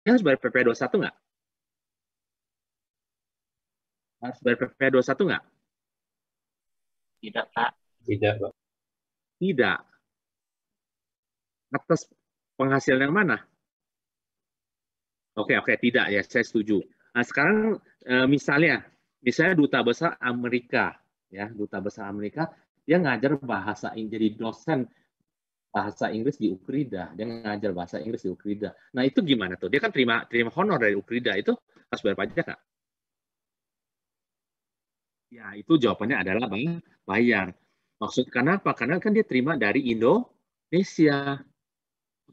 Dia harus bayar PPh 21 nggak? Harus bayar PPh 21 nggak? Tidak, Pak. Tidak, Pak. Tidak. Atas penghasilan yang mana? Oke, tidak ya, saya setuju. Nah, sekarang misalnya duta besar Amerika, ya, duta besar Amerika, dia ngajar bahasa Inggris, jadi dosen bahasa Inggris di Ukrida, dia ngajar bahasa Inggris di Ukrida. Nah, itu gimana tuh? Dia kan terima honor dari Ukrida, itu harus bayar pajak nggak? Ya, itu jawabannya adalah bayar. Maksud kenapa? Karena kan dia terima dari Indonesia.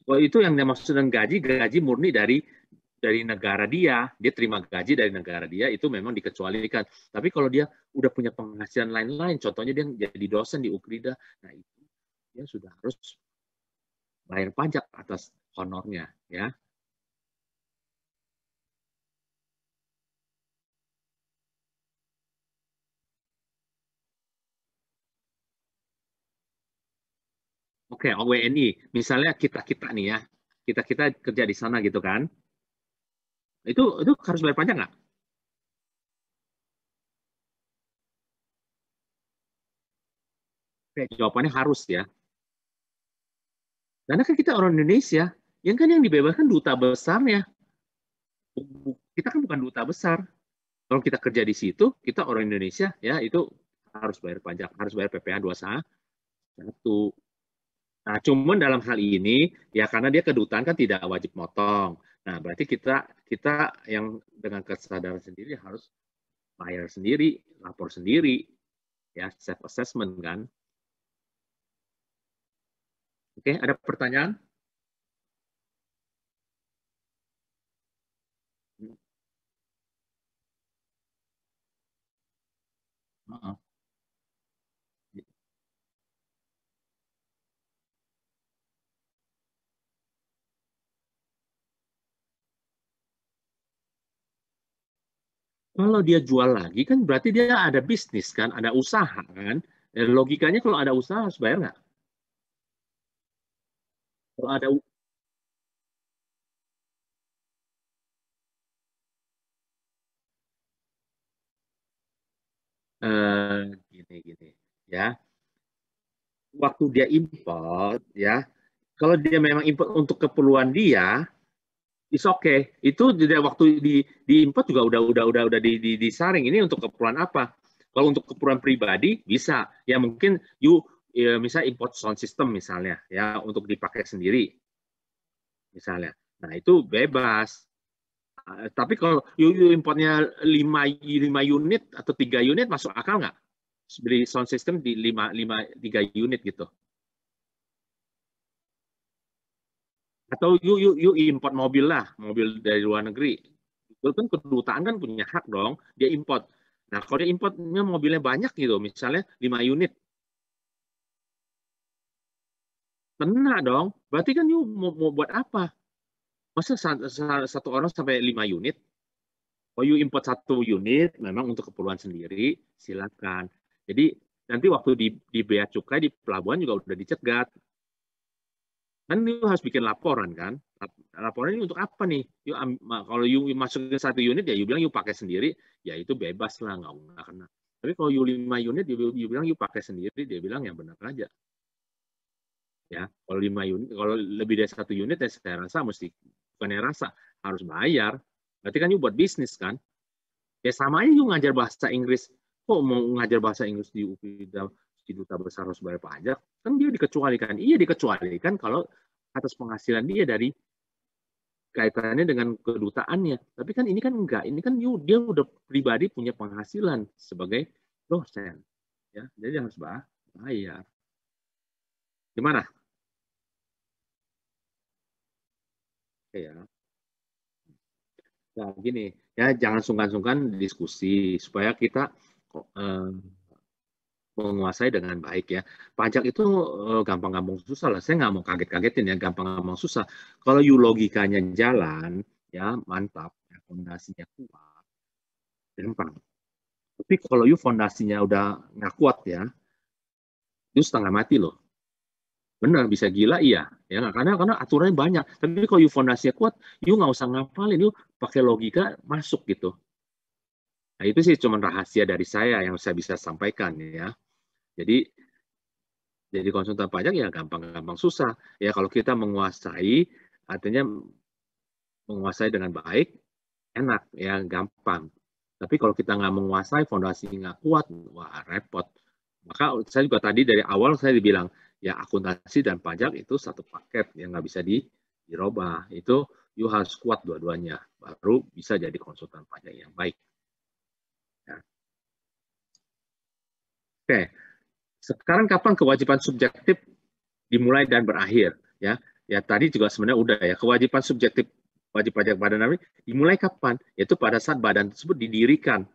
Oh, itu yang dimaksud dengan gaji murni dari negara dia terima gaji dari negara dia, itu memang dikecualikan. Tapi kalau dia udah punya penghasilan lain-lain, contohnya dia jadi dosen di Ukrida, nah itu dia sudah harus bayar pajak atas honornya, ya. Oke, WNI, misalnya kita nih ya, kita kerja di sana gitu kan, itu harus bayar pajak nggak? Oke, jawabannya harus ya. Karena kan kita orang Indonesia, yang dibebaskan duta besarnya. Kita kan bukan duta besar. Kalau kita kerja di situ, kita orang Indonesia, ya itu harus bayar pajak, harus bayar PPh 21. Nah, cuman dalam hal ini, ya karena dia kedutaan kan tidak wajib motong. Nah, berarti kita kita yang dengan kesadaran sendiri harus bayar sendiri, lapor sendiri, ya self assessment kan. Oke, ada pertanyaan? Kalau dia jual lagi kan berarti dia ada bisnis kan, ada usaha kan. Logikanya kalau ada usaha harus bayar nggak? Kalau ada gini ya, waktu dia import ya, kalau dia memang import untuk keperluan dia, is okay. Itu tidak waktu di import juga udah disaring ini untuk keperluan apa. Kalau untuk keperluan pribadi bisa, ya mungkin ya, misal import sound system misalnya ya untuk dipakai sendiri misalnya. Nah, itu bebas. Tapi kalau you importnya 5 unit atau 3 unit masuk akal nggak? Beli sound system di 3 unit gitu. Atau you import mobil lah, mobil dari luar negeri. Itu kan kedutaan kan punya hak dong, dia import. Nah, kalau dia importnya mobilnya banyak gitu, misalnya 5 unit, kena dong. Berarti kan you mau buat apa? Masa satu orang sampai 5 unit? Kalau you import 1 unit, memang untuk keperluan sendiri, silakan. Jadi nanti waktu di bea cukai di pelabuhan juga udah dicegat. Kan you harus bikin laporan kan. Laporan ini untuk apa nih? Kalau you masukin 1 unit ya you bilang you pakai sendiri, ya itu bebas lah, nggak kena. Tapi kalau you 5 unit, you bilang you pakai sendiri, dia bilang yang benar aja. Ya, kalau 5 unit, kalau lebih dari 1 unit ya saya rasa mesti, bukannya rasa, harus bayar. Berarti kan you buat bisnis kan. Ya sama aja you ngajar bahasa Inggris. Kok mau ngajar bahasa Inggris di UPI, di duta besar harus bayar pajak? Kan dia dikecualikan. Iya dikecualikan kalau atas penghasilan dia dari kaitannya dengan kedutaannya. Tapi kan ini kan enggak. Ini kan dia udah pribadi punya penghasilan sebagai dosen. Ya, jadi harus bayar. Gimana? Ya, nah, gini ya, jangan sungkan-sungkan diskusi supaya kita eh, menguasai dengan baik ya. Pajak itu gampang-gampang susah lah. Saya nggak mau kaget-kagetin ya, gampang-gampang susah. Kalau you logikanya jalan, ya mantap, ya, fondasinya kuat, gampang. Tapi kalau you fondasinya udah nggak kuat ya, itu setengah mati loh. Benar, bisa gila iya. Ya, karena aturannya banyak. Tapi kalau you fondasinya kuat, you nggak usah ngapalin, you pakai logika masuk gitu. Nah, itu sih cuma rahasia dari saya yang saya bisa sampaikan ya. Jadi konsultan pajak ya gampang-gampang susah. Ya kalau kita menguasai, artinya menguasai dengan baik, enak ya gampang. Tapi kalau kita nggak menguasai, fondasi nggak kuat, wah repot. Maka saya juga tadi dari awal saya dibilang, ya akuntansi dan pajak itu satu paket yang nggak bisa dirubah. Itu you harus kuat dua-duanya, baru bisa jadi konsultan pajak yang baik. Ya. Oke, sekarang kapan kewajiban subjektif dimulai dan berakhir? Ya tadi juga sebenarnya udah ya, kewajiban subjektif wajib pajak badan namanya dimulai kapan? Yaitu pada saat badan tersebut didirikan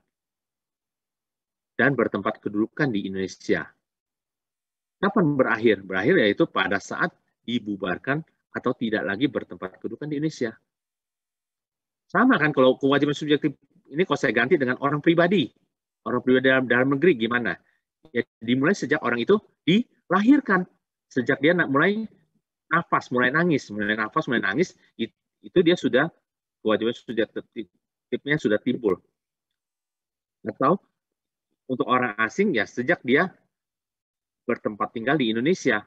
dan bertempat kedudukan di Indonesia. Kapan berakhir? Berakhir yaitu pada saat dibubarkan atau tidak lagi bertempat kedudukan di Indonesia. Sama kan kalau kewajiban subjektif ini kalau saya ganti dengan orang pribadi. Orang pribadi dalam negeri gimana? Ya, dimulai sejak orang itu dilahirkan. Sejak dia mulai nafas, mulai nangis, itu dia sudah kewajiban subjektifnya sudah timbul. Atau untuk orang asing ya sejak dia bertempat tinggal di Indonesia,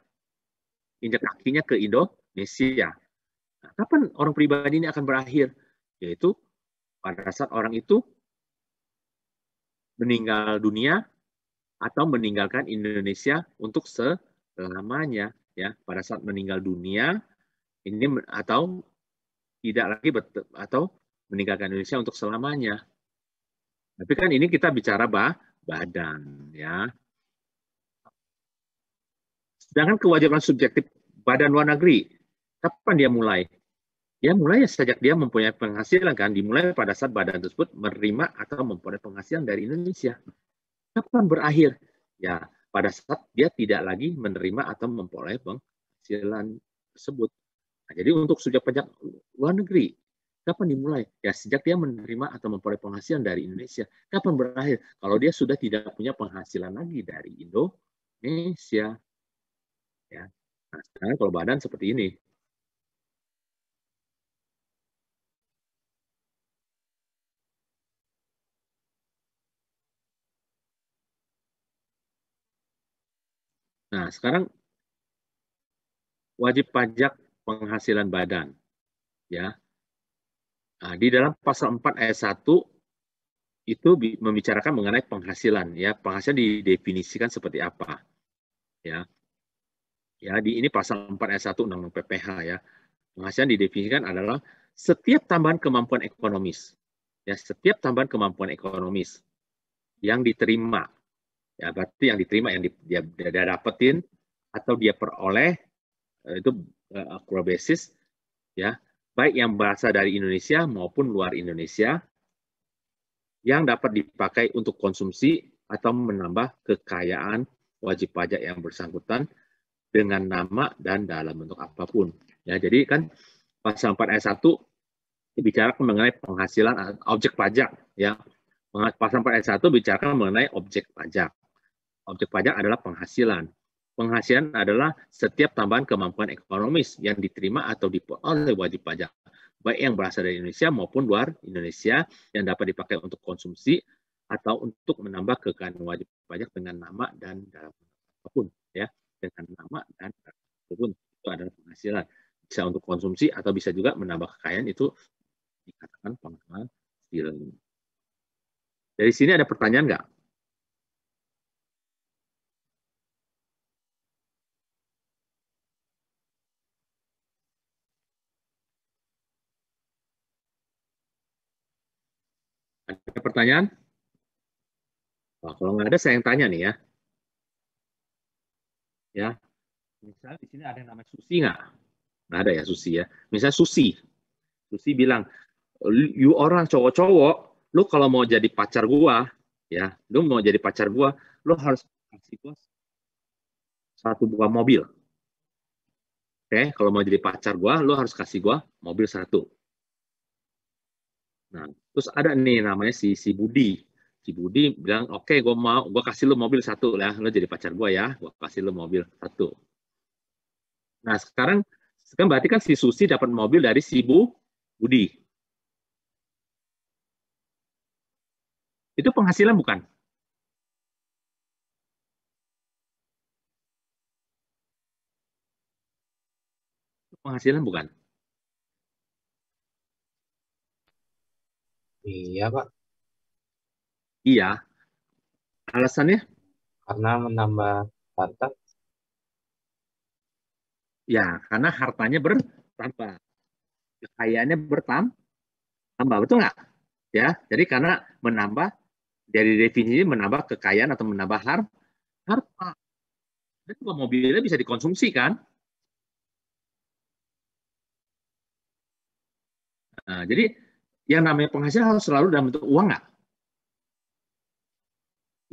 injak kakinya ke Indonesia. Nah, kapan orang pribadi ini akan berakhir? Yaitu pada saat orang itu meninggal dunia atau meninggalkan Indonesia untuk selamanya. Ya, pada saat meninggal dunia ini atau tidak lagi atau meninggalkan Indonesia untuk selamanya. Tapi kan ini kita bicara badan, ya. Sedangkan kewajiban subjektif badan luar negeri, kapan dia mulai? Ya mulai sejak dia mempunyai penghasilan kan, dimulai pada saat badan tersebut menerima atau memperoleh penghasilan dari Indonesia. Kapan berakhir? Ya pada saat dia tidak lagi menerima atau memperoleh penghasilan tersebut. Nah, jadi untuk subjek pajak luar negeri, kapan dimulai? Ya sejak dia menerima atau memperoleh penghasilan dari Indonesia. Kapan berakhir? Kalau dia sudah tidak punya penghasilan lagi dari Indonesia. Ya. Nah, sekarang kalau badan seperti ini. Nah, sekarang wajib pajak penghasilan badan. Ya. Nah, di dalam pasal 4 ayat 1 itu membicarakan mengenai penghasilan. Ya, penghasilan didefinisikan seperti apa. Ya. Ya, ini pasal 4 ayat 1 Undang-Undang PPH ya. Penghasilan didefinisikan adalah setiap tambahan kemampuan ekonomis. Ya, setiap tambahan kemampuan ekonomis yang diterima. Ya, berarti yang diterima yang dia dapetin atau dia peroleh itu accrual basis ya, baik yang berasal dari Indonesia maupun luar Indonesia yang dapat dipakai untuk konsumsi atau menambah kekayaan wajib pajak yang bersangkutan dengan nama dan dalam bentuk apapun. Ya, jadi kan pasal 4 ayat 1 dibicarakan mengenai penghasilan objek pajak ya. Pasal 4 ayat 1 bicarakan mengenai objek pajak. Objek pajak adalah penghasilan. Penghasilan adalah setiap tambahan kemampuan ekonomis yang diterima atau diperoleh wajib pajak, baik yang berasal dari Indonesia maupun luar Indonesia yang dapat dipakai untuk konsumsi atau untuk menambah kekayaan wajib pajak dengan nama dan dalam apapun ya, dengan nama dan apapun itu adalah penghasilan. Bisa untuk konsumsi atau bisa juga menambah kekayaan, itu dikatakan penghasilan. Dari sini ada pertanyaan nggak? Ada pertanyaan? Nah, kalau nggak ada, saya yang tanya nih ya. Ya, misalnya di sini ada yang namanya Susi nggak? Nggak ada ya Susi ya. Misalnya Susi bilang, you orang cowok-cowok, lu kalau mau jadi pacar gua, ya, lu mau jadi pacar gua, lu harus kasih gua satu buah mobil. Oke, kalau mau jadi pacar gua, lu harus kasih gua mobil satu. Nah, terus ada nih namanya si Budi. Si Budi bilang, oke, gua kasih lu mobil satu lah, lu jadi pacar gua ya, gua kasih lu mobil satu. Nah, sekarang berarti kan si Susi dapat mobil dari si Budi. Itu penghasilan bukan? Penghasilan bukan? Iya, Pak. Iya. Alasannya? Karena menambah harta. Ya, karena hartanya bertambah. Kekayaannya bertambah. Betul nggak? Ya, jadi karena menambah, dari definisi menambah kekayaan atau menambah harta. Dan mobilnya bisa dikonsumsi kan? Nah, jadi yang namanya penghasilan harus selalu dalam bentuk uang nggak?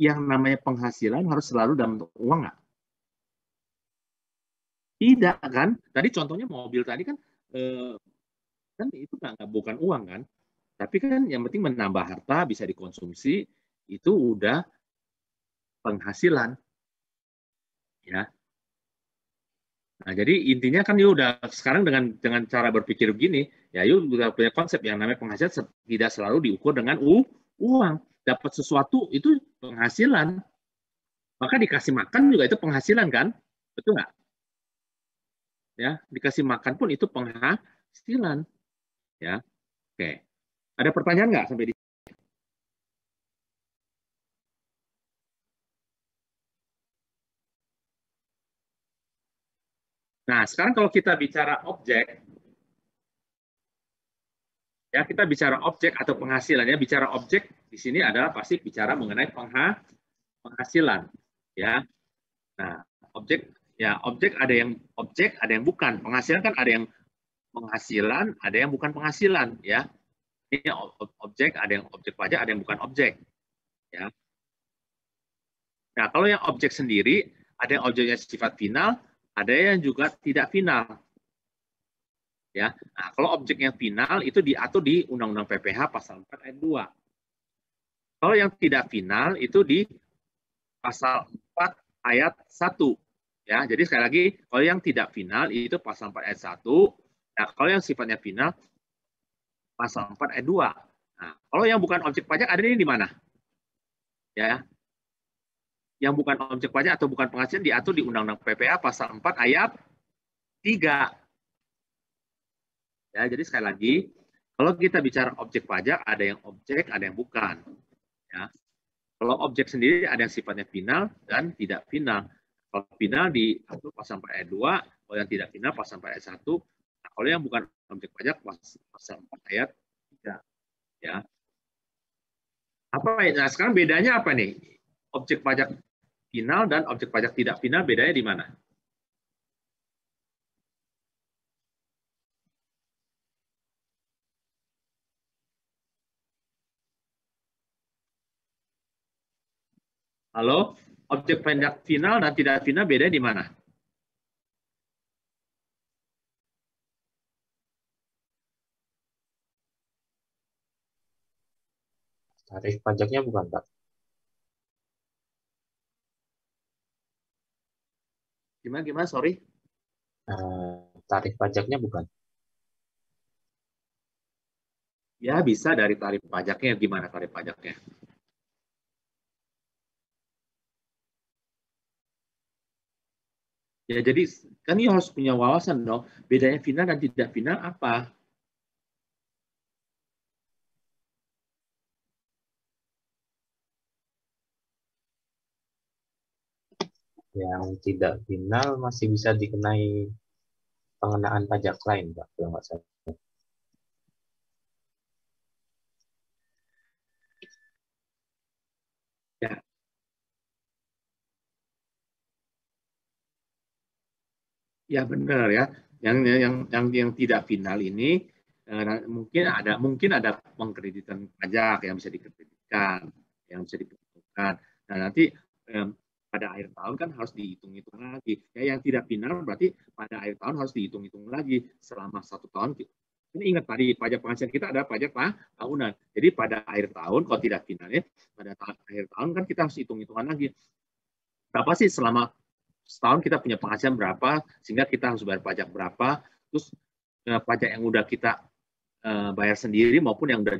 Yang namanya penghasilan harus selalu dalam bentuk uang nggak? Tidak kan? Tadi contohnya mobil tadi kan, kan itu nggak bukan uang kan? Tapi kan yang penting menambah harta bisa dikonsumsi itu udah penghasilan, ya. Nah, jadi intinya kan yuk udah sekarang dengan cara berpikir begini, ya yuk udah punya konsep yang namanya penghasilan tidak selalu diukur dengan uang. Dapat sesuatu itu penghasilan. Maka dikasih makan juga itu penghasilan kan? Betul nggak? Ya, dikasih makan pun itu penghasilan, ya. Oke. Ada pertanyaan nggak sampai di Nah, sekarang kalau kita bicara objek, ya kita bicara objek atau penghasilan, ya bicara objek di sini adalah pasti bicara mengenai penghasilan, ya. Nah, objek ada yang bukan. Penghasilan kan ada yang penghasilan, ada yang bukan penghasilan, ya. Ini objek, ada yang objek pajak, ada yang bukan objek, ya. Nah, kalau yang objek sendiri, ada yang objeknya sifat final, ada yang juga tidak final. Ya. Nah, kalau objek yang final itu diatur di Undang-Undang PPH pasal 4 ayat 2. Kalau yang tidak final itu di pasal 4 ayat 1. Ya, jadi sekali lagi, kalau yang tidak final itu pasal 4 ayat 1. Nah, kalau yang sifatnya final pasal 4 ayat 2. Nah, kalau yang bukan objek pajak ada ini di mana? Ya. Yang bukan objek pajak atau bukan penghasilan diatur di Undang-Undang PPH pasal 4 ayat 3. Ya, jadi sekali lagi, kalau kita bicara objek pajak, ada yang objek, ada yang bukan. Ya. Kalau objek sendiri ada yang sifatnya final dan tidak final. Kalau final diatur pasal 4 ayat 2, kalau yang tidak final pasal 4 ayat 1. Nah, kalau yang bukan objek pajak pasal 4 ayat 3. Ya. Nah, sekarang bedanya apa nih? Objek pajak final dan objek pajak tidak final bedanya di mana? Halo? Objek pajak final dan tidak final bedanya di mana? Tarif pajaknya bukan, Pak. Gimana? Sorry. Tarif pajaknya bukan. Ya, bisa dari tarif pajaknya. Gimana tarif pajaknya? Ya, jadi kan ini harus punya wawasan dong. Bedanya final dan tidak final apa? Yang tidak final masih bisa dikenai pengenaan pajak lain, Pak, kalau nggak salah. Ya, ya benar ya. Yang tidak final ini mungkin ada pengkreditan pajak yang bisa dikreditkan, yang bisa diperhitungkan. Nah, nanti pada akhir tahun kan harus dihitung-hitung lagi. Ya, yang tidak final berarti pada akhir tahun harus dihitung-hitung lagi selama 1 tahun. Ini ingat tadi pajak penghasilan kita ada pajak tahunan. Jadi pada akhir tahun kalau tidak finalnya pada akhir tahun kan kita harus hitung-hitungan lagi. Berapa sih selama setahun kita punya penghasilan berapa, sehingga kita harus bayar pajak berapa, terus pajak yang udah kita bayar sendiri maupun yang udah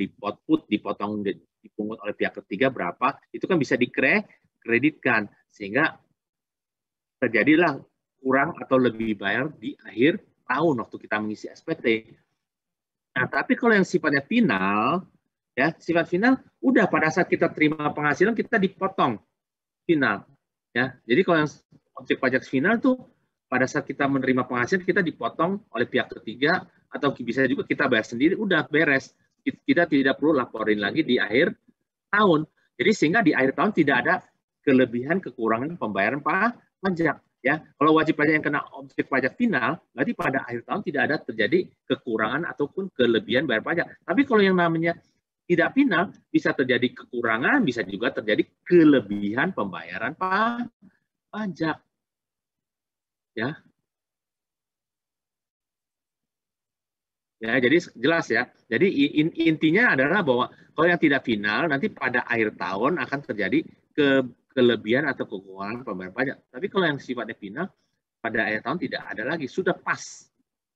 dipotong, dipungut oleh pihak ketiga berapa, itu kan bisa dikreditkan, sehingga terjadilah kurang atau lebih bayar di akhir tahun waktu kita mengisi SPT. Nah, tapi kalau yang sifatnya final, ya sifat final, udah pada saat kita terima penghasilan kita dipotong final, ya. Jadi kalau yang objek pajak final tuh pada saat kita menerima penghasilan kita dipotong oleh pihak ketiga atau bisa juga kita bayar sendiri, udah beres. Kita tidak perlu laporin lagi di akhir tahun. Jadi sehingga di akhir tahun tidak ada kelebihan kekurangan pembayaran pajak. Ya, kalau wajib pajak yang kena objek pajak final, berarti pada akhir tahun tidak ada terjadi kekurangan ataupun kelebihan bayar pajak. Tapi kalau yang namanya tidak final, bisa terjadi kekurangan, bisa juga terjadi kelebihan pembayaran pajak. Ya. Ya, jadi jelas ya. Jadi intinya adalah bahwa kalau yang tidak final, nanti pada akhir tahun akan terjadi kelebihan atau kekurangan pembayaran pajak. Tapi kalau yang sifatnya final, pada akhir tahun tidak ada lagi, sudah pas.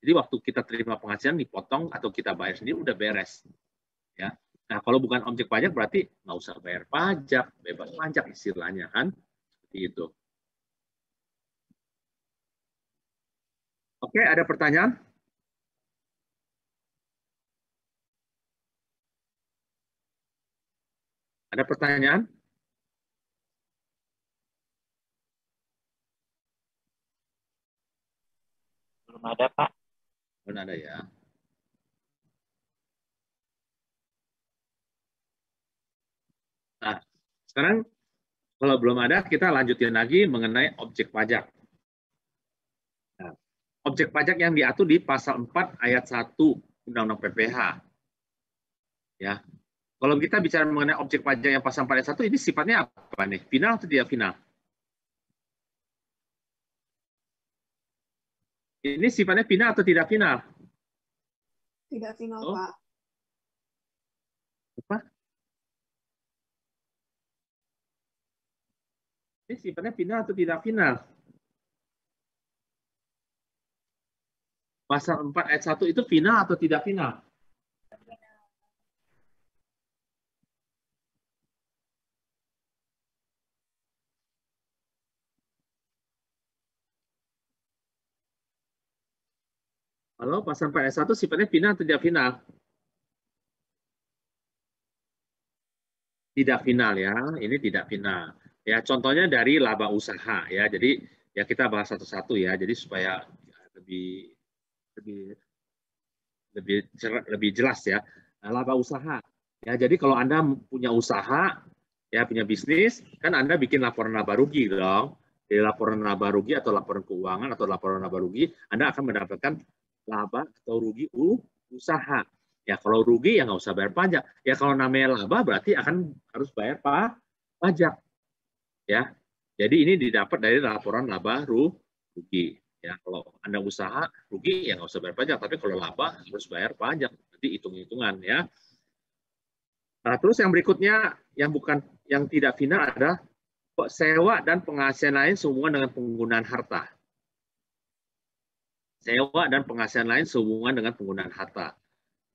Jadi waktu kita terima penghasilan dipotong atau kita bayar sendiri udah beres. Ya. Nah, kalau bukan objek pajak berarti nggak usah bayar pajak, bebas pajak istilahnya kan. Seperti itu. Oke, ada pertanyaan? Ada pertanyaan? Belum ada, Pak. Belum ada ya. Nah, sekarang kalau belum ada, kita lanjutin lagi mengenai objek pajak. Nah, objek pajak yang diatur di pasal 4 ayat 1 Undang-Undang PPH. Ya. Kalau kita bicara mengenai objek pajak yang pasal 4 ayat 1, ini sifatnya apa nih? Final atau tidak final? Ini sifatnya final atau tidak final? Tidak final, Oh. Pak. Apa? Ini sifatnya final atau tidak final? Pasal 4 ayat 1 itu final atau tidak final? Kalau pasal 4 ayat 1 sifatnya final atau tidak final? Tidak final ya, ini tidak final. Ya, contohnya dari laba usaha ya. Jadi ya kita bahas satu-satu ya. Jadi supaya lebih jelas ya. Nah, laba usaha. Ya, jadi kalau Anda punya usaha, ya punya bisnis, kan Anda bikin laporan laba rugi dong. Dari laporan laba rugi atau laporan keuangan atau laporan laba rugi, Anda akan mendapatkan laba atau rugi usaha. Ya kalau rugi ya nggak usah bayar pajak. Ya kalau namanya laba berarti harus bayar pajak. Ya, jadi ini didapat dari laporan laba rugi. Ya kalau Anda usaha rugi ya nggak usah bayar pajak. Tapi kalau laba harus bayar pajak. Nanti hitung-hitungan ya. Nah, terus yang berikutnya yang tidak final adalah sewa dan penghasilan lain sehubungan dengan penggunaan harta. Sewa dan penghasilan lain sehubungan dengan penggunaan harta.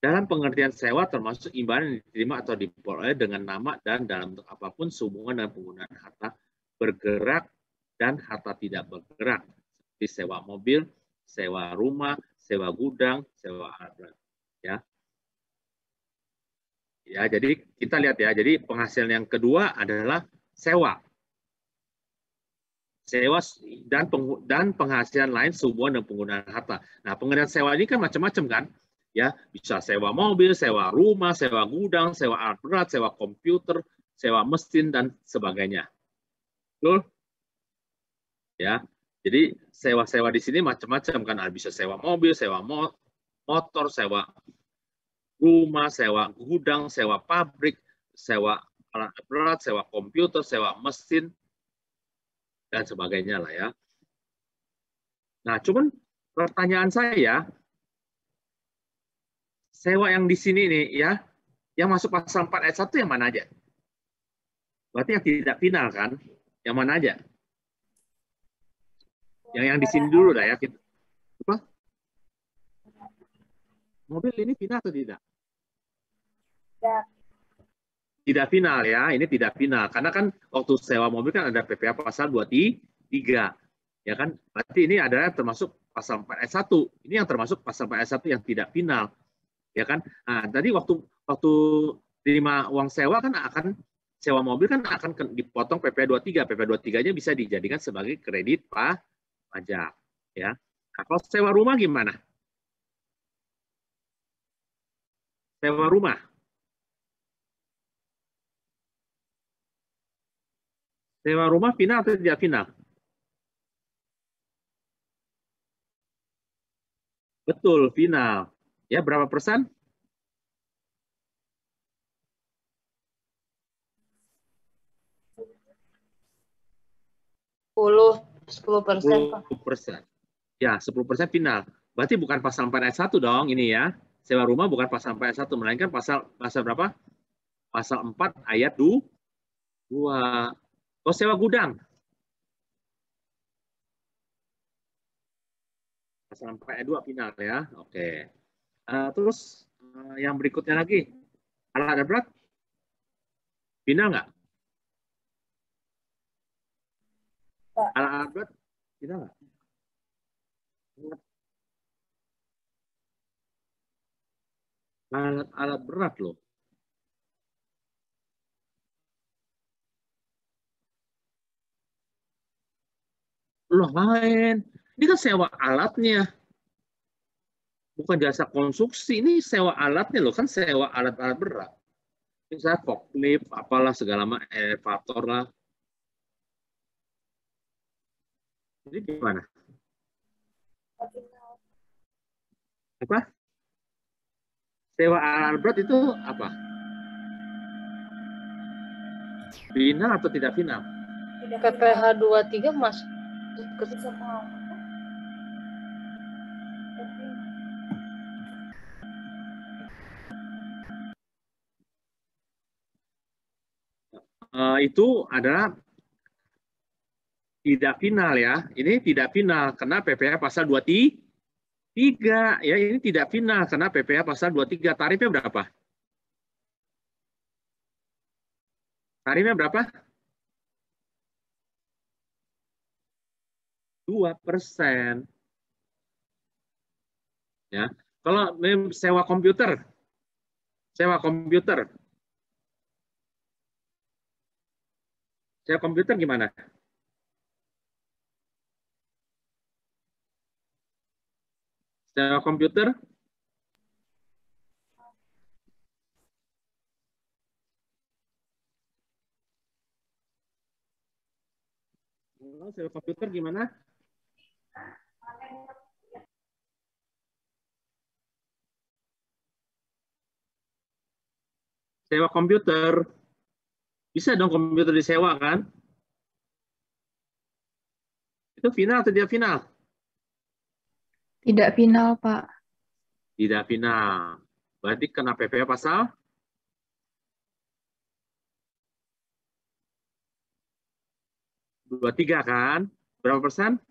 Dalam pengertian sewa termasuk imbalan yang diterima atau diperoleh dengan nama dan dalam bentuk apapun sehubungan dengan penggunaan harta bergerak dan harta tidak bergerak, seperti sewa mobil, sewa rumah, sewa gudang, sewa alat. Ya. Ya, jadi kita lihat ya. Jadi penghasilan yang kedua adalah sewa. Sewa dan penghasilan lain sehubungan dengan penggunaan harta. Nah, pengertian sewa ini kan macam-macam kan? Ya, bisa sewa mobil, sewa rumah, sewa gudang, sewa alat berat, sewa komputer, sewa mesin dan sebagainya. Betul? Ya. Jadi sewa-sewa di sini macam-macam kan, bisa sewa mobil, sewa motor, sewa rumah, sewa gudang, sewa pabrik, sewa alat berat, sewa komputer, sewa mesin dan sebagainya lah ya. Nah, cuman pertanyaan saya, sewa yang di sini nih ya, yang masuk pasal 4 ayat 1 yang mana aja? Berarti yang tidak final kan? Yang mana aja? Yang di sini dulu lah ya. Apa? Mobil ini final atau tidak? Tidak final ya, ini tidak final. Karena kan waktu sewa mobil kan ada PPh pasal 23. Ya kan? Berarti ini adalah termasuk pasal 4 ayat 1. Ini yang termasuk pasal 4 ayat 1 yang tidak final. Ya kan? Nah, tadi waktu terima uang sewa kan akan sewa mobil kan akan dipotong PPh 23. PPh 23-nya bisa dijadikan sebagai kredit pajak, ya. Nah, kalau sewa rumah gimana? Sewa rumah. Sewa rumah final atau tidak final? Betul, final. Ya, berapa persen? Sepuluh persen. 10%. Ya, 10% final. Berarti bukan pasal 4 ayat 1 dong ini ya. Sewa rumah bukan pasal 4 ayat 1, melainkan pasal berapa? Pasal 4 ayat 2. Oh, sewa gudang. Pasal 4 ayat 2 final ya. Oke. Terus yang berikutnya lagi. Alat dan berat? Final nggak? Alat berat? Final nggak? Alat berat loh. Loh lain. Ini kan sewa alatnya. Bukan jasa konstruksi. Ini sewa alatnya loh. Kan sewa alat-alat berat. Misalnya forklift, apalah segala macam, elevator lah. Jadi gimana? Apa? Sewa alat berat itu apa? Final atau tidak final? PPh 23 masuk ke itu adalah tidak final ya. Ini tidak final karena PPh pasal 23. Ya, ini tidak final karena PPh pasal 23. Tarifnya berapa? Tarifnya berapa? 2%. Ya. Kalau sewa komputer Sewa komputer gimana? Sewa komputer? Sewa komputer gimana? Sewa komputer. Bisa dong komputer disewa kan? Itu final atau tidak final? Tidak final, Pak. Tidak final. Berarti kena PPh pasal 23 kan? Berapa persen?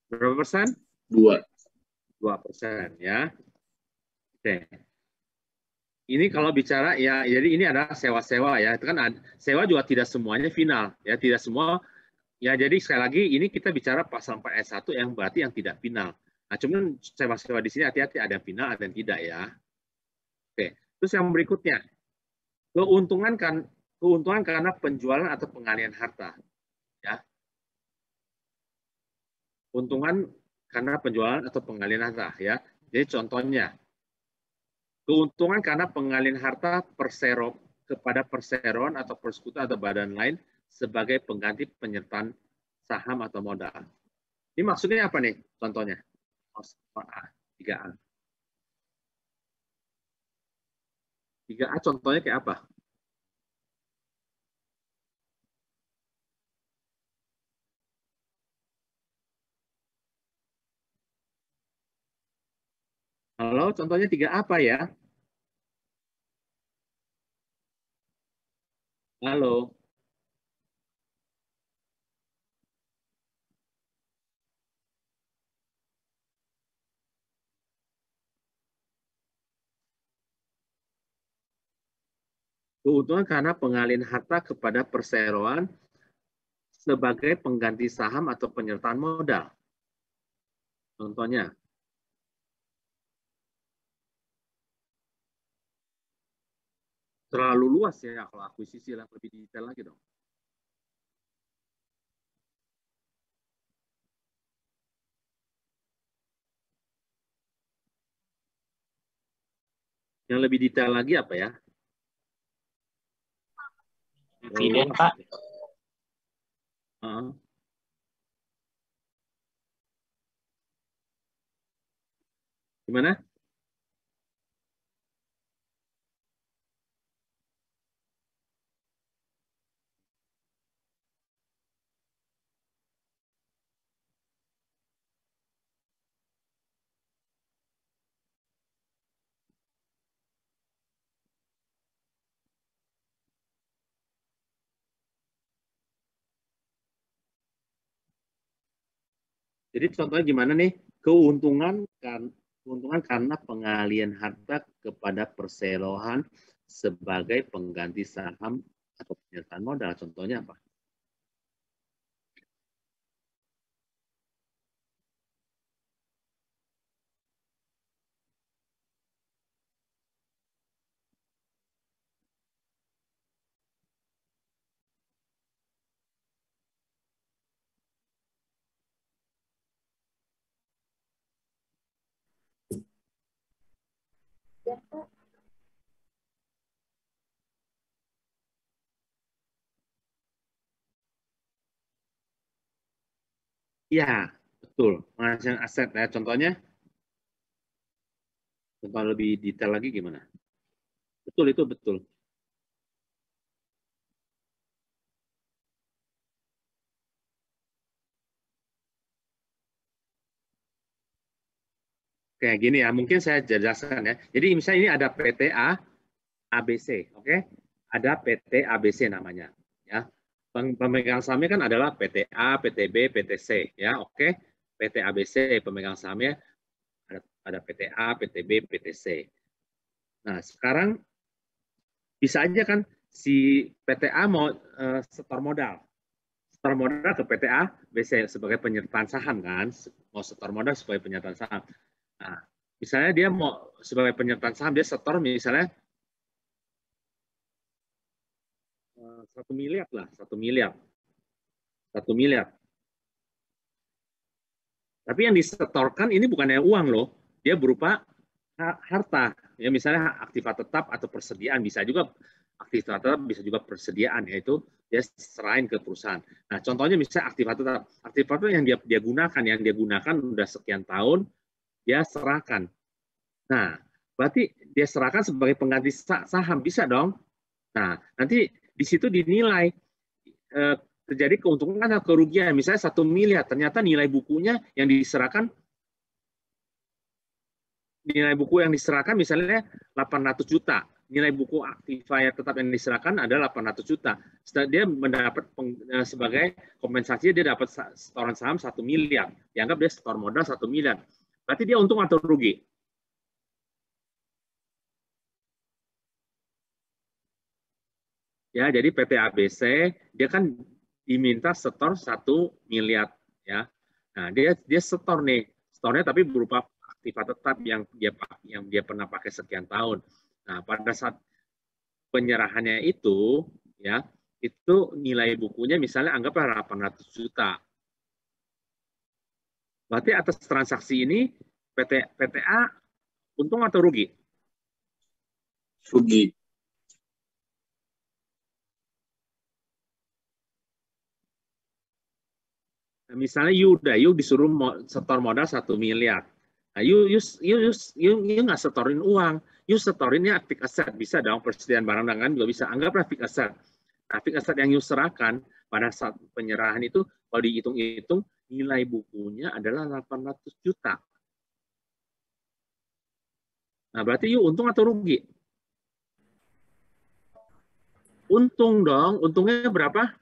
Berapa persen? 2% ya. Oke. Ini kalau bicara ya, jadi ini adalah sewa-sewa ya. Itu kan sewa juga tidak semuanya final ya, tidak semua. Ya, jadi sekali lagi ini kita bicara pasal 4 ayat 1 yang berarti yang tidak final. Nah, cuman sewa-sewa di sini hati-hati, ada yang final, ada yang tidak ya. Oke, terus yang berikutnya. Keuntungan karena penjualan atau pengalihan harta. Ya. Keuntungan karena penjualan atau pengalihan harta ya. Jadi contohnya, keuntungan karena pengalihan harta kepada perseroan atau persekutuan atau badan lain sebagai pengganti penyertaan saham atau modal. Ini maksudnya apa nih contohnya? 3A. 3A contohnya kayak apa? Halo, contohnya 3A apa ya? Halo. Keuntungan karena pengalihan harta kepada perseroan sebagai pengganti saham atau penyertaan modal. Contohnya, terlalu luas ya kalau akuisisi lah, lebih detail lagi dong. Yang lebih detail lagi apa ya? Dividen, Pak. Gimana? Jadi contohnya gimana nih? Keuntungan karena pengalihan harta kepada perseroan sebagai pengganti saham atau penyertaan modal. Contohnya apa? Iya, betul. Penghasil aset ya. Contohnya, contoh lebih detail lagi gimana? Betul, itu betul. Kayak gini ya, mungkin saya jelaskan ya. Jadi misalnya ini ada PTA ABC, oke? Ada PT ABC namanya, ya. Pemegang sahamnya kan adalah PTA, PTB, PTC, ya, oke? PT ABC pemegang sahamnya ada PTA, PTB, PTC. Nah, sekarang bisa aja kan si PTA mau setor modal. Setor modal ke PTA BC sebagai penyertaan saham kan, mau setor modal sebagai penyertaan saham. Nah, misalnya dia mau sebagai penyertaan saham, dia setor misalnya 1 miliar lah, 1 miliar. 1 miliar. Tapi yang disetorkan ini bukannya uang loh, dia berupa harta. Ya misalnya aktiva tetap atau persediaan, bisa juga aktiva tetap, bisa juga persediaan, yaitu dia serahin ke perusahaan. Nah, contohnya misalnya aktiva tetap. Aktiva tetap yang dia gunakan udah sekian tahun, dia serahkan. Nah, berarti dia serahkan sebagai pengganti saham, bisa dong. Nah, nanti di situ dinilai terjadi keuntungan atau kerugian. Misalnya 1 miliar, ternyata nilai bukunya yang diserahkan, nilai buku yang diserahkan misalnya 800 juta. Nilai buku aktiva tetap yang diserahkan adalah 800 juta. Dia mendapat sebagai kompensasi, dia dapat setoran saham 1 miliar. Dianggap dia setor modal 1 miliar. Berarti dia untung atau rugi? Ya, jadi PT ABC dia kan diminta setor 1 miliar ya. Nah, dia setor nih. Setornya tapi berupa aktiva tetap yang dia pernah pakai sekian tahun. Nah, pada saat penyerahannya itu ya, itu nilai bukunya misalnya anggaplah 800 juta. Berarti atas transaksi ini PTA untung atau rugi? Rugi. Misalnya you disuruh setor modal 1 miliar. Nah, you nggak setorin uang, you setorinnya fixed asset, bisa dong, persediaan barang dagangan juga bisa, anggaplah fixed asset. Nah, fixed asset yang you serahkan pada saat penyerahan itu, kalau dihitung-hitung, nilai bukunya adalah 800 juta. Nah, berarti you untung atau rugi? Untung dong, untungnya berapa?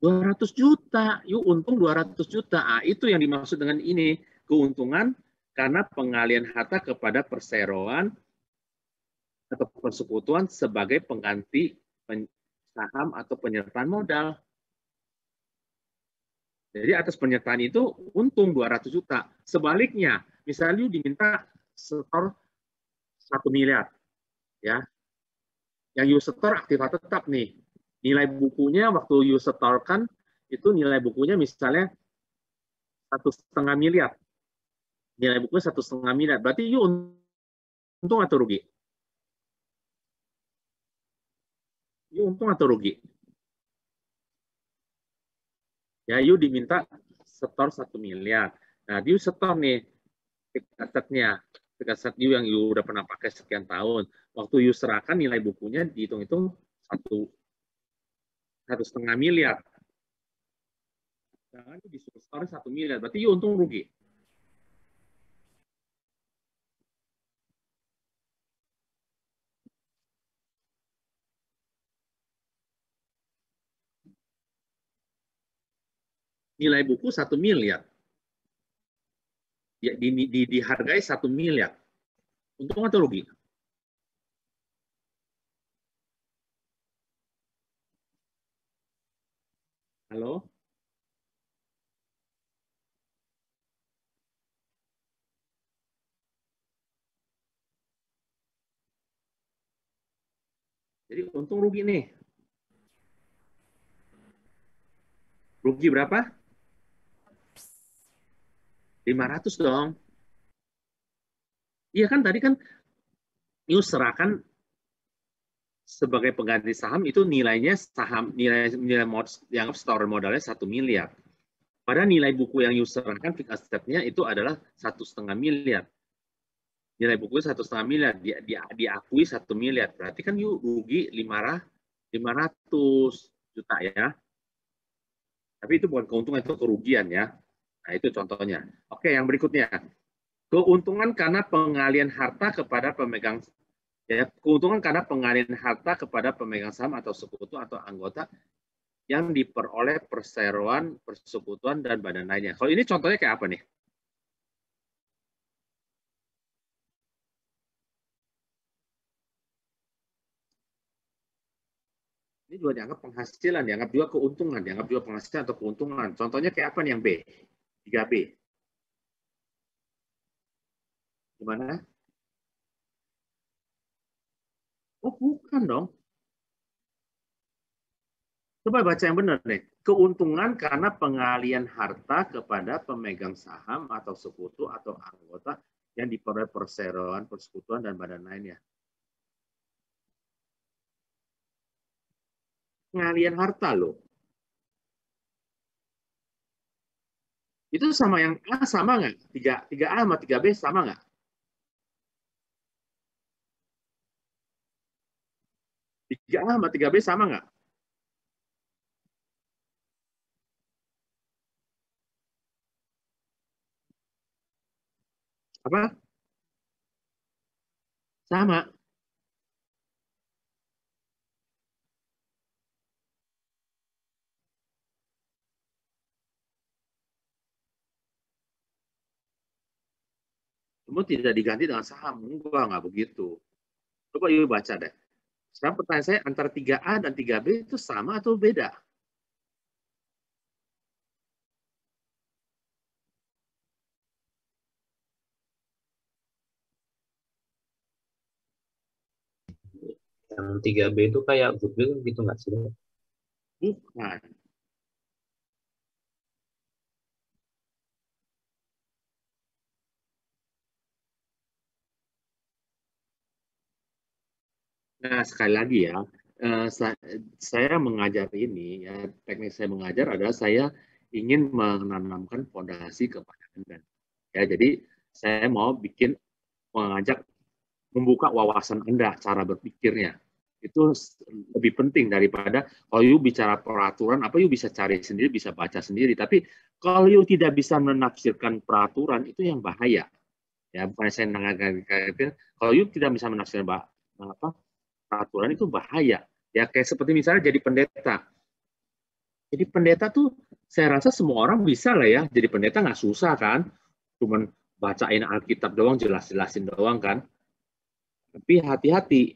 200 juta, yuk untung 200 juta. Ah, itu yang dimaksud dengan ini, keuntungan karena pengalihan harta kepada perseroan atau persekutuan sebagai pengganti saham atau penyertaan modal. Jadi atas penyertaan itu untung 200 juta. Sebaliknya, misalnya diminta setor 1 miliar, ya. Yang you setor aktiva tetap nih. Nilai bukunya waktu you setorkan itu nilai bukunya misalnya 1,5 miliar. Nilai bukunya 1,5 miliar. Berarti you untung atau rugi? You untung atau rugi? Ya, you diminta setor 1 miliar. Nah, you setor nih asetnya, aset you yang you udah pernah pakai sekian tahun. Waktu you serahkan nilai bukunya dihitung-hitung 1,5 miliar. Jangan you disuruh setor 1 miliar, berarti you untung rugi. Nilai buku 1 miliar. Ya, dihargai 1 miliar. Untung atau rugi? Halo? Jadi untung rugi nih. Rugi berapa? 500 dong. Iya kan tadi kan you serahkan sebagai pengganti saham itu nilainya saham nilai yang store modalnya 1 miliar. Padahal nilai buku yang you serahkan fixed asset-nya itu adalah 1,5 miliar. Nilai buku 1,5 miliar diakui 1 miliar. Berarti kan you rugi 500 juta ya. Tapi itu bukan keuntungan, itu kerugian ya. Nah, itu contohnya. Oke, yang berikutnya. Keuntungan karena pengalian harta kepada pemegang ya, keuntungan karena pengalian harta kepada pemegang saham atau sekutu atau anggota yang diperoleh perseroan, persekutuan dan badan lainnya. Kalau ini contohnya kayak apa nih? Ini juga dianggap penghasilan, dianggap juga keuntungan, dianggap juga penghasilan atau keuntungan. Contohnya kayak apa nih yang B? 3B. Gimana? Oh, bukan dong. Coba baca yang benar nih. Keuntungan karena pengalian harta kepada pemegang saham atau sekutu atau anggota yang diperoleh perseroan, persekutuan, dan badan lainnya. Pengalian harta loh. Itu sama yang A sama nggak? 3A sama 3B sama nggak? Tiga A sama 3B sama nggak? Apa? Sama. Cuma tidak diganti dengan saham. Enggak, nggak begitu. Coba yuk baca deh. Sekarang pertanyaan saya, antara 3A dan 3B itu sama atau beda? Yang 3B itu kayak goodwill gitu nggak sih? Bukan. Nah, sekali lagi ya, saya mengajar ini, ya, teknik saya mengajar adalah saya ingin menanamkan fondasi kepada Anda. Ya, jadi saya mau mengajak membuka wawasan Anda, cara berpikirnya. Itu lebih penting daripada kalau you bicara peraturan, apa you bisa cari sendiri, bisa baca sendiri. Tapi kalau you tidak bisa menafsirkan peraturan, itu yang bahaya. Ya, bukan saya mengatakan, kalau you tidak bisa menafsirkan peraturan itu bahaya. Ya, kayak seperti misalnya jadi pendeta. Jadi pendeta tuh saya rasa semua orang bisa lah ya. Jadi pendeta nggak susah kan. Cuman bacain Alkitab doang, jelas-jelasin doang kan. Tapi hati-hati.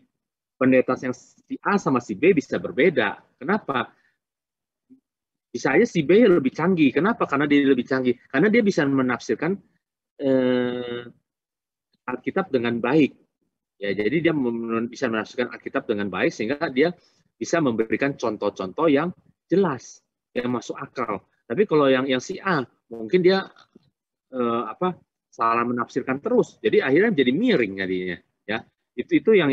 Pendeta yang si A sama si B bisa berbeda. Kenapa? Bisa aja si B lebih canggih. Kenapa? Karena dia lebih canggih. Karena dia bisa menafsirkan Alkitab dengan baik. Ya, jadi dia bisa menafsirkan Alkitab dengan baik sehingga dia bisa memberikan contoh-contoh yang jelas, yang masuk akal. Tapi kalau yang si A, mungkin dia salah menafsirkan terus. Jadi akhirnya jadi miring jadinya. Ya, itu yang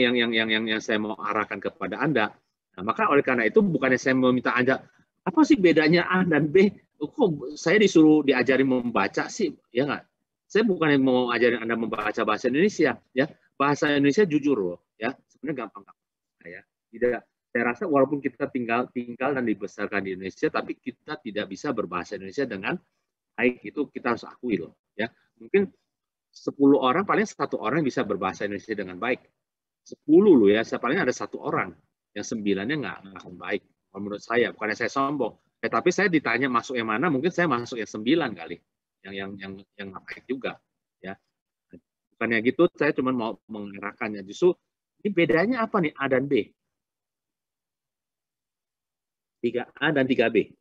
saya mau arahkan kepada Anda. Nah, maka oleh karena itu bukannya saya meminta Anda apa sih bedanya A dan B? Kok saya disuruh diajari membaca sih, ya nggak? Saya bukan mau ajarin Anda membaca bahasa Indonesia, ya. Bahasa Indonesia jujur loh, ya. Sebenarnya gampang, ya. Tidak, saya rasa walaupun kita tinggal dan dibesarkan di Indonesia, tapi kita tidak bisa berbahasa Indonesia dengan baik, itu kita harus akui loh, ya. Mungkin 10 orang paling 1 orang bisa berbahasa Indonesia dengan baik. 10 loh ya, paling ada 1 orang, yang 9-nya nggak akan baik. Menurut saya, bukannya saya sombong. Tapi saya ditanya masuk yang mana, mungkin saya masuk yang 9 kali, yang baik juga, ya. Bukannya gitu, saya cuma mau mengarahkannya. Justru ini bedanya apa nih A dan B? 3A dan 3B.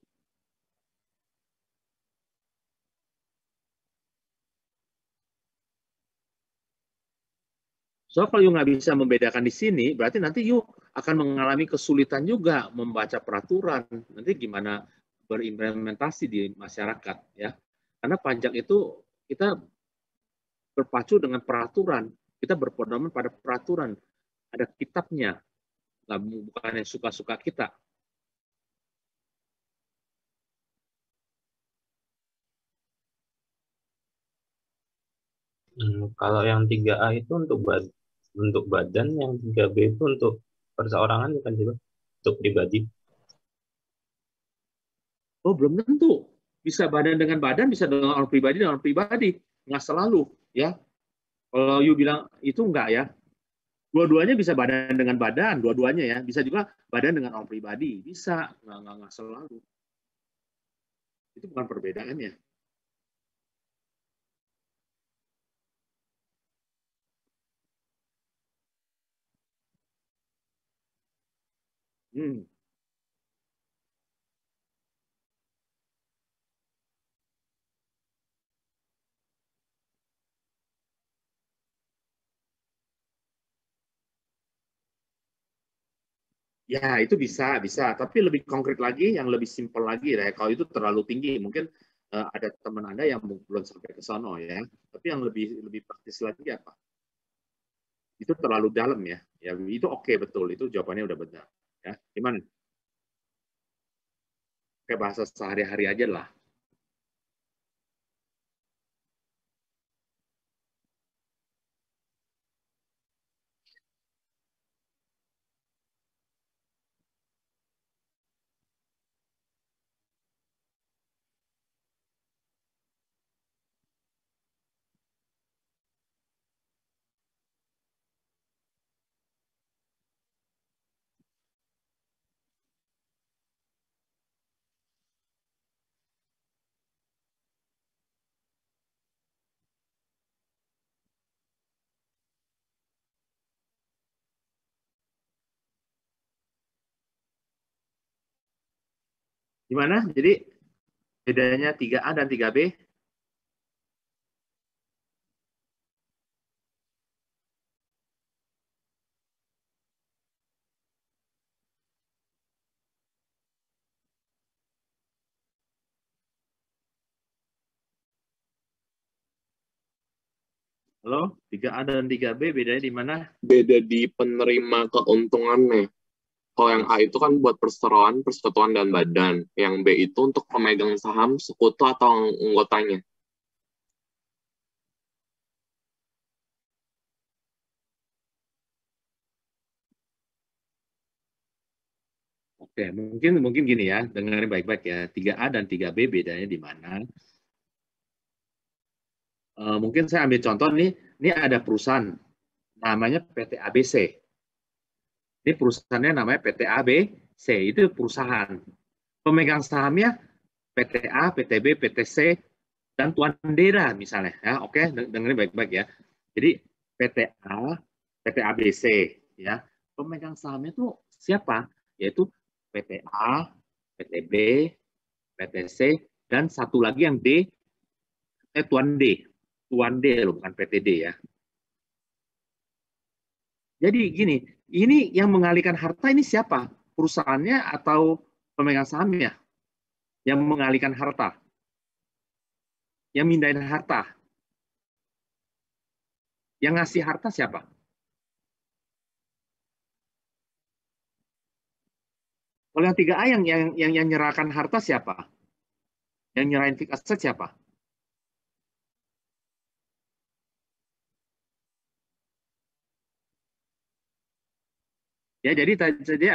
So kalau you nggak bisa membedakan di sini, berarti nanti you akan mengalami kesulitan juga membaca peraturan. Nanti gimana berimplementasi di masyarakat, ya? Karena pajak itu kita berpacu dengan peraturan, kita berpedoman pada peraturan, ada kitabnya, bukan yang suka-suka kita. Kalau yang 3A itu untuk badan, yang 3B itu untuk perseorangan bukan juga? Untuk pribadi. Oh, belum tentu. Bisa badan dengan badan, bisa dengan orang pribadi. Nggak selalu, ya. Kalau you bilang itu enggak ya. Dua-duanya bisa badan dengan badan, dua-duanya ya. Bisa juga badan dengan orang pribadi. Bisa, nggak selalu. Itu bukan perbedaannya. Ya, itu bisa. Tapi lebih konkret lagi, yang lebih simpel lagi ya. Kalau itu terlalu tinggi, mungkin ada teman Anda yang belum sampai ke sono ya. Tapi yang lebih praktis lagi apa? Itu terlalu dalam ya. Ya, itu oke, betul. Itu jawabannya udah benar. Ya, gimana? Kayak bahasa sehari-hari aja lah. Gimana? Jadi bedanya 3A dan 3B? Halo, 3A dan 3B bedanya di mana? Beda di penerima keuntungannya. Kalau yang A itu kan buat perseroan, persekutuan, dan badan. Yang B itu untuk pemegang saham, sekutu, atau anggotanya. Oke, mungkin gini ya, dengerin baik-baik ya. 3A dan 3B bedanya di mana? Mungkin saya ambil contoh nih, ini ada perusahaan namanya PT ABC. Ini perusahaannya namanya PT ABC, itu perusahaan. Pemegang sahamnya PTA, PTB, PTC, dan Tuan Dera misalnya. Ya, oke, dengerin baik-baik ya. Jadi PTA, PT ABC, ya. pemegang sahamnya itu siapa? Yaitu PTA, PTB, PTC, dan satu lagi yang Tuan D. Tuan D loh, bukan PTD ya. Jadi gini, ini yang mengalihkan harta ini siapa? Perusahaannya atau pemegang sahamnya? Yang mengalihkan harta? Yang mindahin harta? Yang ngasih harta siapa? Kalau yang 3A yang nyerahkan harta siapa? Yang nyerahin fixed asset siapa? Ya, jadi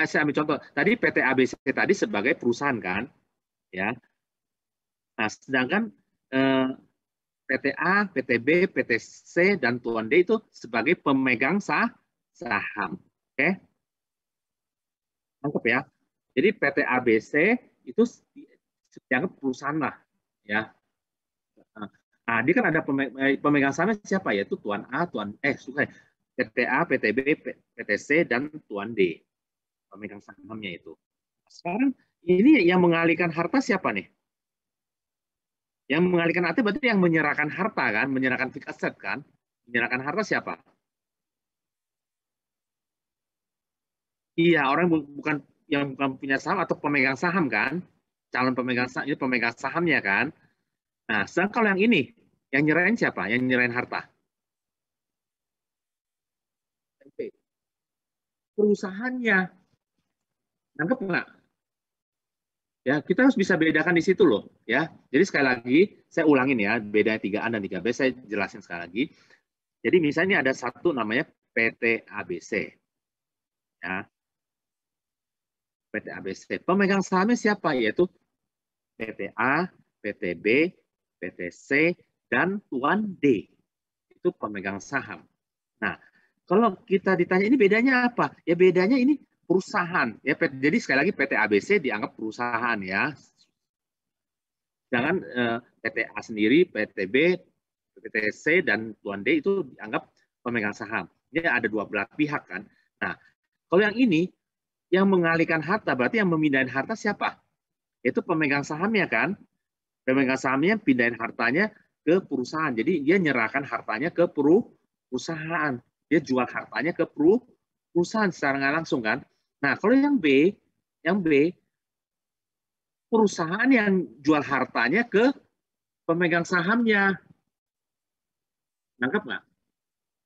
saya ambil contoh. Tadi PT ABC tadi sebagai perusahaan kan, ya. Nah, sedangkan PTA, PTB, PTC dan Tuan D itu sebagai pemegang saham. Oke? Tangkap ya. Jadi PT ABC itu dianggap perusahaan lah, ya. Nah, dia kan ada pemegang sahamnya siapa? Yaitu Tuan A, PTA, PTB, PTC dan Tuan D. Pemegang sahamnya itu. Sekarang ini yang mengalihkan harta siapa nih? Yang mengalihkan harta berarti yang menyerahkan harta kan, menyerahkan fixed asset kan? Menyerahkan harta siapa? Iya, orang bukan yang bukan punya saham atau pemegang saham kan? Calon pemegang saham, ini pemegang sahamnya kan? Nah, sedangkan kalau yang ini, yang nyerahin siapa? Yang nyerahin harta? Perusahaannya. Nangkep nggak? Ya, kita harus bisa bedakan di situ loh, ya. Jadi sekali lagi saya ulangin ya, beda 3A dan 3B saya jelasin sekali lagi. Jadi misalnya ada satu namanya PT ABC. Ya. PT ABC. Pemegang sahamnya siapa? Yaitu PTA, PTB, PTC dan Tuan D. Itu pemegang saham. Nah, kalau kita ditanya ini bedanya apa? Ya bedanya ini perusahaan. Ya, jadi sekali lagi PT ABC dianggap perusahaan ya. Jangan PTA sendiri, PTB, PTC dan Tuan D itu dianggap pemegang saham. Ini ada dua belah pihak kan. Nah, kalau yang ini yang mengalihkan harta berarti yang memindahin harta siapa? Itu pemegang sahamnya kan. Pemegang sahamnya pindahin hartanya ke perusahaan. Jadi dia nyerahkan hartanya ke perusahaan. Dia jual hartanya ke perusahaan secara nggak langsung kan. Nah, kalau yang B, perusahaan yang jual hartanya ke pemegang sahamnya. Nangkep nggak?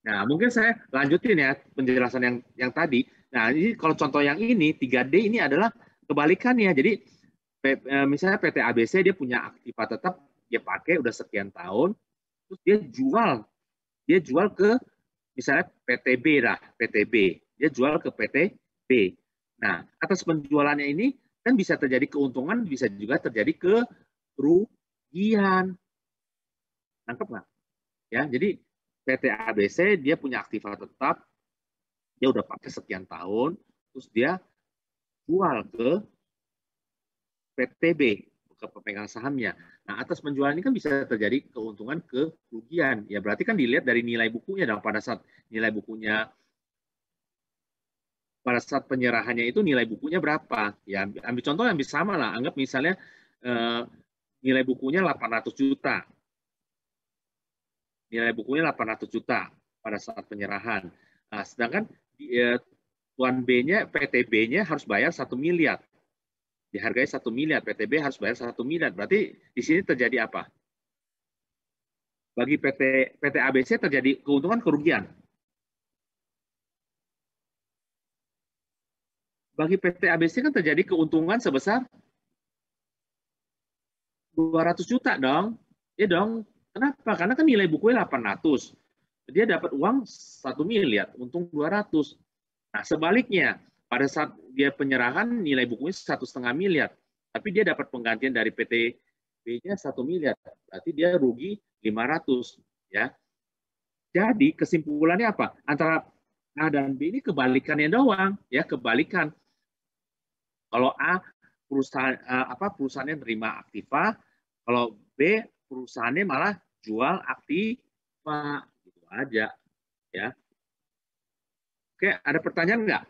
Nah, mungkin saya lanjutin ya penjelasan yang tadi. Nah, ini kalau contoh yang ini, 3D ini adalah kebalikannya. Jadi, misalnya PT ABC dia punya aktiva tetap, dia pakai udah sekian tahun, terus dia jual ke misalnya PTB lah, PTB. Dia jual ke PTB. Nah, atas penjualannya ini kan bisa terjadi keuntungan, bisa juga terjadi kerugian. Nangkep nggak? Ya, jadi PT ABC dia punya aktiva tetap, dia udah pakai sekian tahun, terus dia jual ke PTB, ke pemegang sahamnya. Nah, atas penjualan ini kan bisa terjadi keuntungan kerugian. Ya, berarti kan dilihat dari nilai bukunya dong. Pada saat nilai bukunya, pada saat penyerahannya itu nilai bukunya berapa? Ya, ambil contoh yang sama lah. Anggap misalnya nilai bukunya 800 juta. Nilai bukunya 800 juta pada saat penyerahan. Nah, sedangkan Tuan B-nya, PTB-nya harus bayar 1 miliar. Dihargai 1 miliar, PTB harus bayar 1 miliar. Berarti di sini terjadi apa? Bagi PT ABC terjadi keuntungan kerugian. Bagi PT ABC kan terjadi keuntungan sebesar 200 juta dong. Ya dong. Kenapa? Karena kan nilai bukunya 800. Dia dapat uang 1 miliar, untung 200. Nah, sebaliknya, pada saat dia penyerahan nilai bukunya 1,5 miliar, tapi dia dapat penggantian dari PTB-nya 1 miliar, berarti dia rugi 500 ya. Jadi kesimpulannya apa? Antara A dan B ini kebalikannya doang ya, kebalikan. Kalau A perusahaannya terima aktiva, kalau B perusahaannya malah jual aktiva, gitu aja ya. Oke, ada pertanyaan nggak?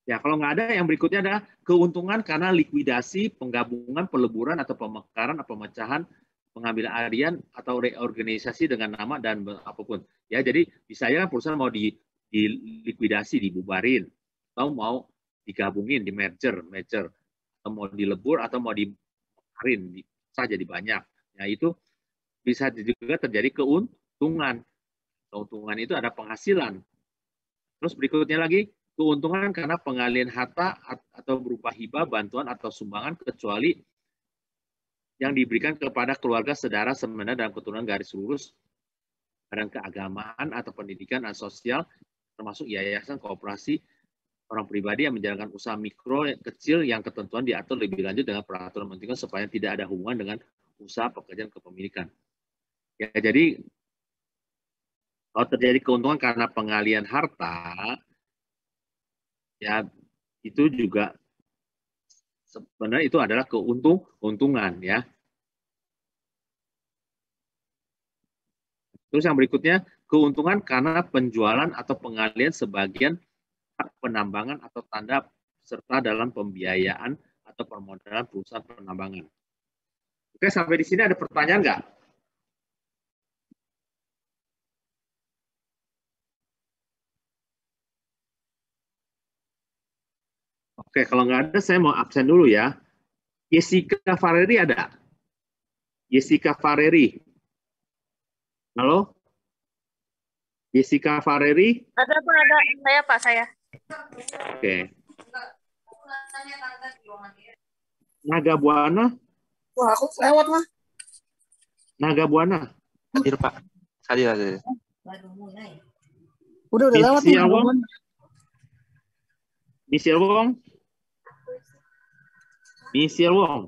Ya, kalau nggak ada, yang berikutnya adalah keuntungan karena likuidasi, penggabungan, peleburan, atau pemekaran, atau pemecahan, pengambilan alih atau reorganisasi dengan nama dan apapun. Ya, jadi bisa aja kan perusahaan mau dilikuidasi, dibubarin, atau mau digabungin, di merger, atau mau dilebur, atau mau dimekarin, bisa jadi banyak. Ya, itu bisa juga terjadi keuntungan. Keuntungan itu ada penghasilan. Terus berikutnya lagi, keuntungan karena pengalihan harta atau berupa hibah, bantuan, atau sumbangan, kecuali yang diberikan kepada keluarga, saudara, semena, dan keturunan garis lurus, badan keagamaan, atau pendidikan dan sosial, termasuk yayasan, koperasi, orang pribadi yang menjalankan usaha mikro kecil yang ketentuan diatur lebih lanjut dengan peraturan menteri supaya tidak ada hubungan dengan usaha pekerjaan kepemilikan. Ya, jadi kalau terjadi keuntungan karena pengalihan harta, ya itu juga sebenarnya itu adalah keuntungan ya. Terus yang berikutnya, keuntungan karena penjualan atau pengalihan sebagian hak penambangan atau tanda serta dalam pembiayaan atau permodalan perusahaan penambangan. Oke, sampai di sini ada pertanyaan nggak? Oke, kalau nggak ada, saya mau absen dulu ya. Jessica Fareri ada? Jessica Fareri. Halo? Jessica Fareri? Ada Pak, ada. Saya Pak, saya. Oke. Naga Buana? Wah, aku lewat mah. Naga Buana? Hadir Pak. Hadir. Udah lewat nih. Michelle Wong? Michelle Wong? Michelle Wong?